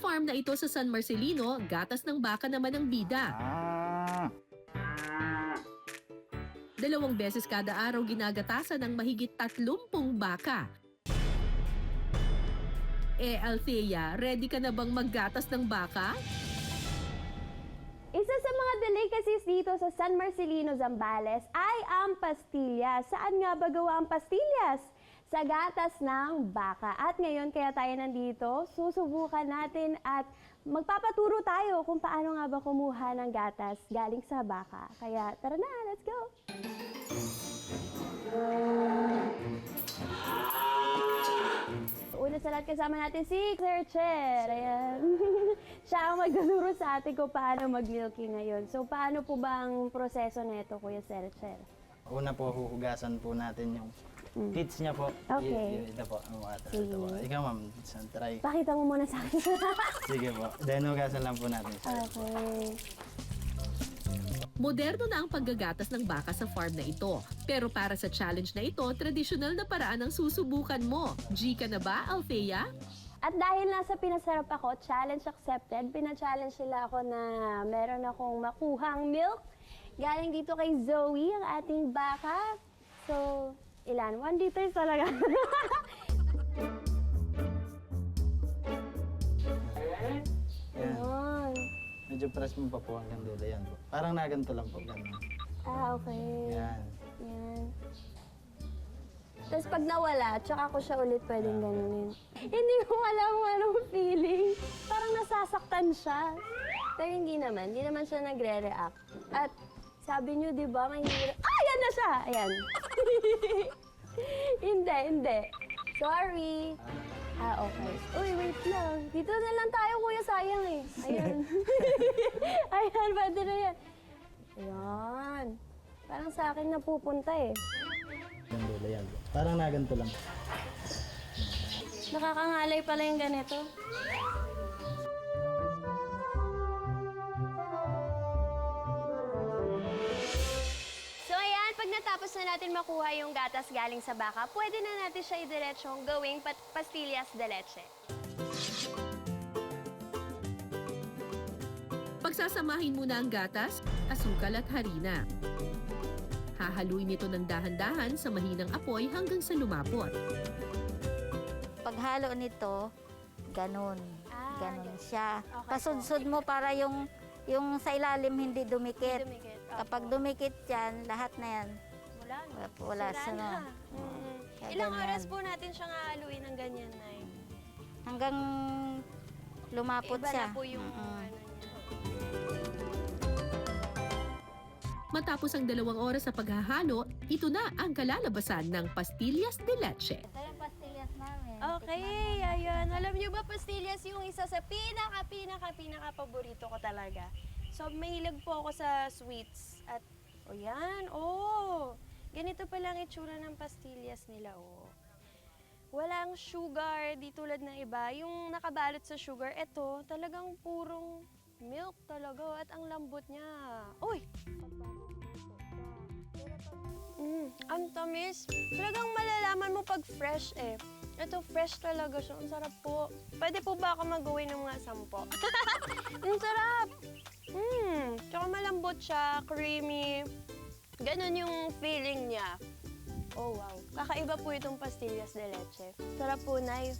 farm na ito sa San Marcelino, gatas ng baka naman ang bida. 2 beses kada araw ginagatasan ng mahigit 30 baka. Althea, ready ka na bang maggatas ng baka? Isa sa mga delicacies dito sa San Marcelino, Zambales ay ang pastillas. Saan nga ba gawa ang pastillas? Sa gatas ng baka. At ngayon kaya tayo nandito, susubukan natin at magpapaturo tayo kung paano nga ba kumuha ng gatas galing sa baka. Kaya tara na, let's go! Una sa lahat kasama natin si Sir Cher. Ayan. Siya ang magtuturo sa atin kung paano mag-milking ngayon. So paano po ba ang proseso nito, Kuya Sir Cher? Una po, huhugasan po natin yung kids niya po. Okay. Ito po, ang water. Sige. Ito po. Ikaw ma'am, try. Pakita mo muna sa akin. Sige po. Then hugasan lang po natin siya. Okay. Moderno na ang paggagatas ng baka sa farm na ito. Pero para sa challenge na ito, tradisyonal na paraan ang susubukan mo. G ka na ba, Althea? At dahil nasa Pinasarap ako, challenge accepted, pina-challenge nila ako na meron akong makuhang milk. Galing dito kay Zoe, ang ating baka. So, ilan? 1 liter talaga. Yan. Ayun. Medyo press mo pa po hanggang dulo. Yan po. Parang naganto lang po. Ganun. Ah, okay. Yan. Yan. Tapos pag nawala, tsaka ko siya ulit pwedeng ganunin. Hindi ko alam kung anong feeling. Parang nasasaktan siya. Pero hindi naman siya nagre-react. At sabi niyo, di ba, mahirap. Ah, yan na siya! Ayan. Hindi. Sorry. Ah, okay. Uy, wait lang. Dito na lang tayo, kuya. Sayang eh. Ayan. Ayan, pwede na yan. Ayan. Parang sa akin napupunta eh. Hanggang dulo. Yan po. Parang naganto lang. Nakakangalay pala yung ganito. So ayan, pag natapos na natin makuha yung gatas galing sa baka, pwede na natin siya idiretsong gawing pastillas de leche. Pagsasamahin muna ang gatas, asukal at harina. Hahaluin ito ng dahan-dahan sa mahinang apoy hanggang sa lumapot. Paghalo nito, ganun. Ah, Ganun siya. Okay Pasudsud mo para yung sa ilalim hindi dumikit. Dumikit. Kapag dumikit yan, lahat na yan. Wala na. Wala Sira sa na. Kaya Ilang ganyan. oras po natin siyang hahaluin ng ganyan, Nay? Hanggang lumapot Iba siya. na po yung Mm-mm. ano niya. Matapos ang 2 oras sa paghahalo, ito na ang kalalabasan ng pastillas de leche. Ito yung pastillas namin. Okay, ayun. Alam niyo ba, pastillas yung isa sa pinaka-paborito ko talaga. So, mahilig po ako sa sweets. At, o yan, ganito pala ang itsura ng pastillas nila, Walang sugar, di tulad ng iba. Yung nakabalot sa sugar, ito, talagang purong milk talaga. At ang lambot niya. Uy! Ang tamis. Talagang malalaman mo pag fresh eh. Ito, fresh talaga siya. Ang sarap po. Pwede po ba ako mag-uwi ng mga 10? Ang sarap! Tsaka malambot siya, creamy. Ganon yung feeling niya. Oh, wow. Kakaiba po itong pastillas de leche. Sarap po, Nay.